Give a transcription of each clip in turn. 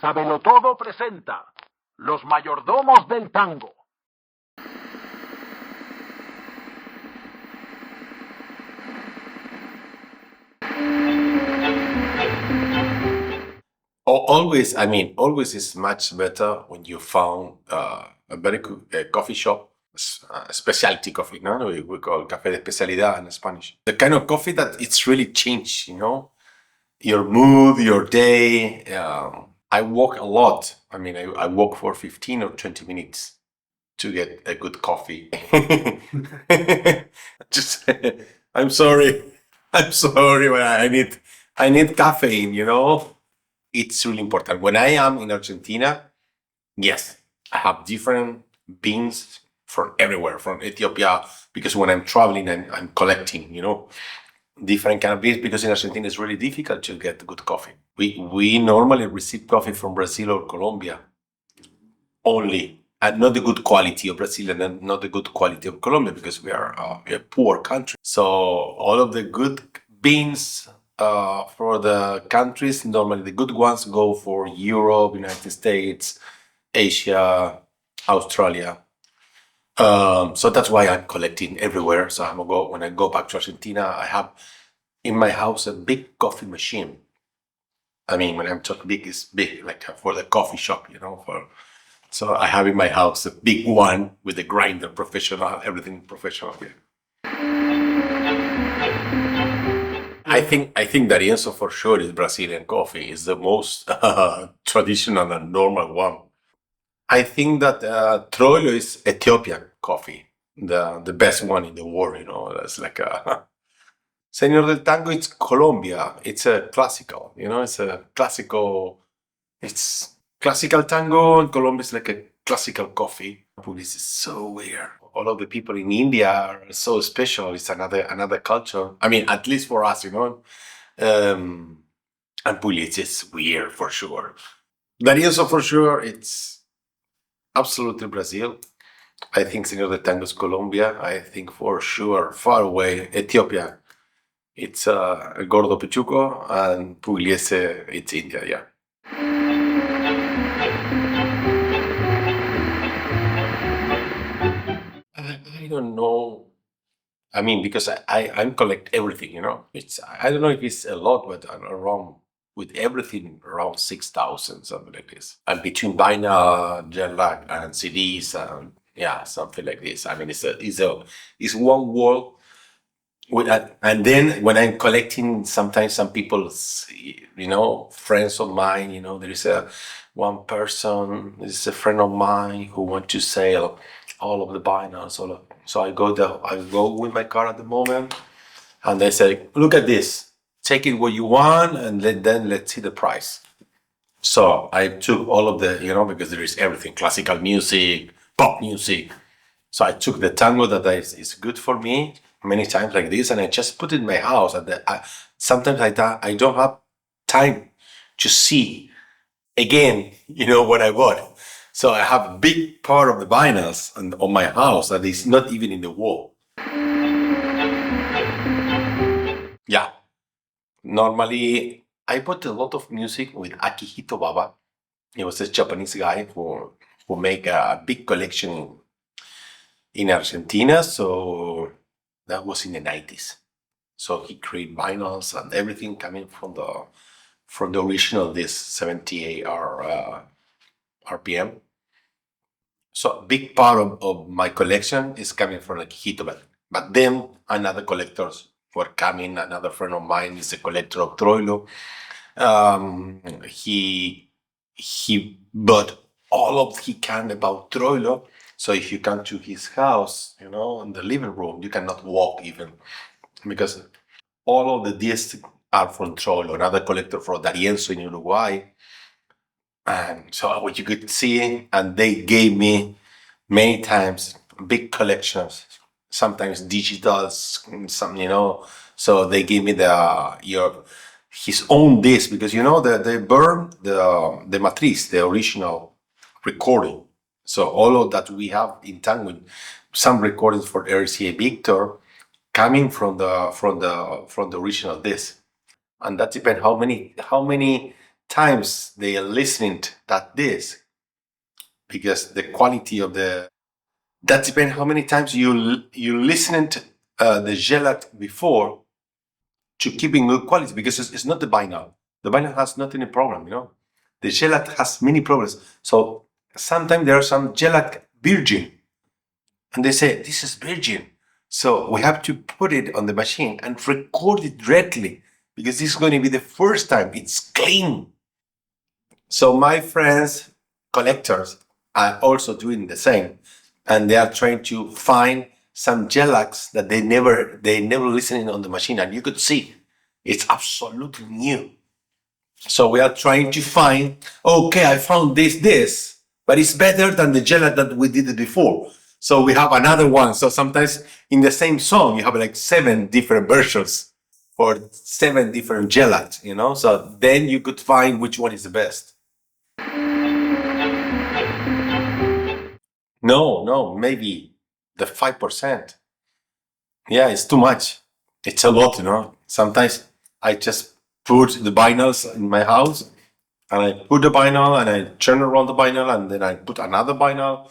Sabelotodo presenta Los Mayordomos del Tango. Always, always is much better when you found a very good coffee shop, specialty coffee, no? We call café de especialidad in Spanish. The kind of coffee that it's really changed, your mood, your day. I walk a lot. I walk for 15 or 20 minutes to get a good coffee. Just, I'm sorry. I'm sorry, but I need caffeine, It's really important. When I am in Argentina, yes, I have different beans from everywhere, from Ethiopia, because when I'm traveling, I'm collecting, different kind of beans, because in Argentina it's really difficult to get good coffee. We normally receive coffee from Brazil or Colombia only, and not the good quality of Brazil and not the good quality of Colombia, because we are a poor country. So all of the good beans for the countries, normally the good ones go for Europe, United States, Asia, Australia. So that's why I'm collecting everywhere. So when I go back to Argentina, I have in my house a big coffee machine. When I'm talking big, it's big, like for the coffee shop, So I have in my house a big one with a grinder, professional, everything professional. Yeah. I think that the answer for sure is Brazilian coffee. It's the most traditional and normal one. I think that Troilo is Ethiopian coffee, the best one in the world. That's like a Señor del Tango. It's Colombia. It's a classical. It's a classical. It's classical tango, and Colombia is like a classical coffee. This is so weird. All of the people in India are so special. It's another culture. At least for us, And Pugliese is weird for sure. Darienzo for sure, it's absolutely Brazil. I think Señor de Tango is Colombia. I think for sure, far away, Ethiopia. It's Gordo Pichuco, and Pugliese, it's India, yeah. I don't know. Because I collect everything, I don't know if it's a lot, but around with everything around 6,000, something like this. And between vinyl, shellac, and CDs, and yeah, something like this. It's one wall. And then when I'm collecting, sometimes some people's, friends of mine, there is one person, this is a friend of mine who want to sell all of the vinyls. So I go with my car at the moment, and they say, look at this, take it what you want, and then let's see the price. So I took all of the, because there is everything, classical music, pop music. So I took the tango that is good for me many times like this, and I just put it in my house. And sometimes I don't have time to see again, what I bought. So I have a big part of the vinyls on my house that is not even in the wall. Yeah. Normally, I bought a lot of music with Akihito Baba. He was a Japanese guy who make a big collection in Argentina. So that was in the 90s. So he created vinyls and everything coming from the original disc, 78 RPM. So a big part of my collection is coming from Akihito. But then another collectors were coming. Another friend of mine is a collector of Troilo. He bought all of he can about Troilo. So if you come to his house, in the living room, you cannot walk even, because all of the discs are from Troilo, another collector from Darienzo in Uruguay. And so what you could see, and they gave me many times big collections, sometimes digitals, some, so they gave me his own disc, because they burned the matriz, the original recording. So all of that we have in tango, some recordings for RCA Victor coming from the original disc, and that depends how many times they are listening to that disc, because the quality of that depends how many times you listened to the shellac before to keeping good quality, because it's not the vinyl. The vinyl has not any problem, The shellac has many problems. So sometimes there are some shellac virgin, and they say this is virgin. So we have to put it on the machine and record it directly, because this is going to be the first time it's clean. So my friends, collectors, are also doing the same, and they are trying to find some shellacs that they never listened on the machine, and you could see it's absolutely new. So we are trying to find, okay, I found this, but it's better than the shellac that we did it before. So we have another one. So sometimes in the same song, you have like 7 different versions for 7 different shellacs, So then you could find which one is the best. No, maybe the 5%. Yeah, it's too much. It's a lot, Sometimes I just put the vinyls in my house, and I put the vinyl and I turn around the vinyl, and then I put another vinyl.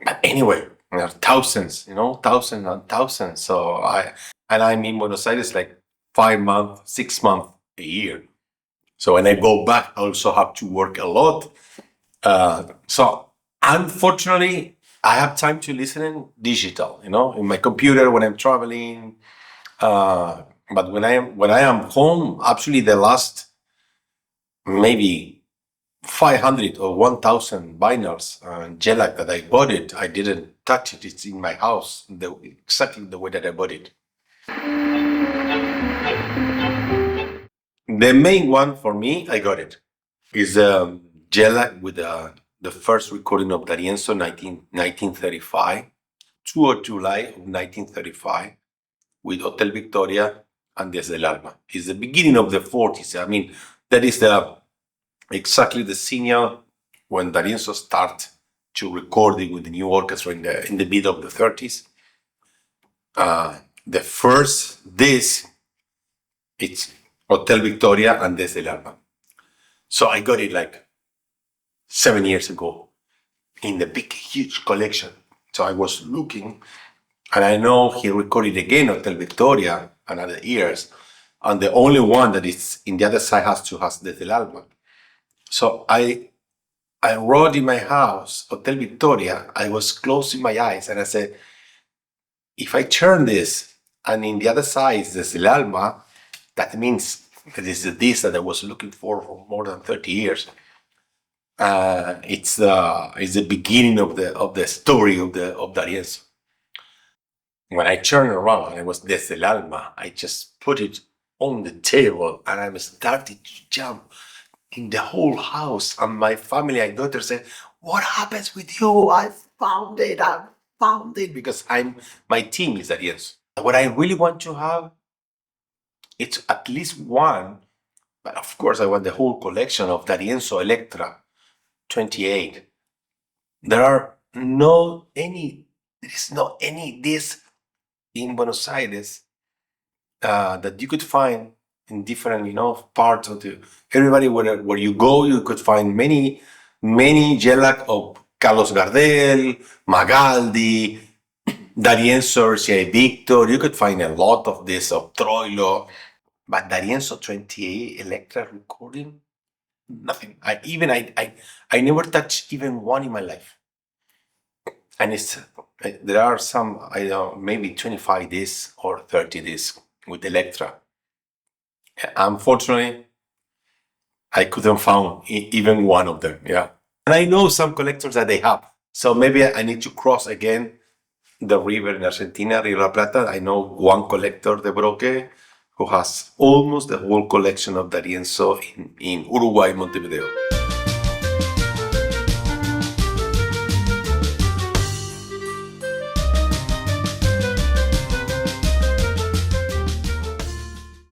But anyway, there are thousands, thousands and thousands. So I'm in Buenos Aires like 5 months, 6 months a year. So when I go back, I also have to work a lot. So unfortunately, I have time to listen in digital, in my computer when I'm traveling. But when I am home, actually the last maybe 500 or 1,000 vinyls and shellac that I bought it, I didn't touch it. It's in my house, exactly the way that I bought it. The main one for me, I got it, is shellac with the first recording of D'Arienzo, 1935, 2 of July of 1935, with Hotel Victoria and Desde el Alma. It's the beginning of the 40s. I mean, that is exactly the signal when D'Arienzo started to recording with the new orchestra in the middle of the 30s. The first disc, it's Hotel Victoria and Desde el Alma. So I got it like 7 years ago in the big, huge collection. So I was looking, and I know he recorded again Hotel Victoria and other years, and the only one that is in the other side has Desde el Alma. So I wrote in my house, Hotel Victoria. I was closing my eyes and I said, if I turn this and in the other side is Desde el Alma, that means that is the disc that I was looking for more than 30 years. It's the beginning of the story of D'Arienzo. When I turned around and it was Desde el Alma, I just put it on the table and I started to jump in the whole house. And my family and daughter said, "What happens with you? I found it, because my team is D'Arienzo. What I really want to have, it's at least one, but of course I want the whole collection of D'Arienzo Electra 28. There is no any disc in Buenos Aires that you could find in different, parts of everybody where you go, you could find many shellac of Carlos Gardel, Magaldi, D'Arienzo, C.A. Victor. You could find a lot of this of Troilo, but D'Arienzo 28 Electra recording, nothing. I never touched even one in my life. And there are some, I don't know, maybe 25 discs or 30 discs with Electra. Unfortunately, I couldn't find even one of them. Yeah. And I know some collectors that they have. So maybe I need to cross again the river in Argentina, Rio La Plata. I know one collector, De Broque, who has almost the whole collection of D'Arienzo in Uruguay, Montevideo.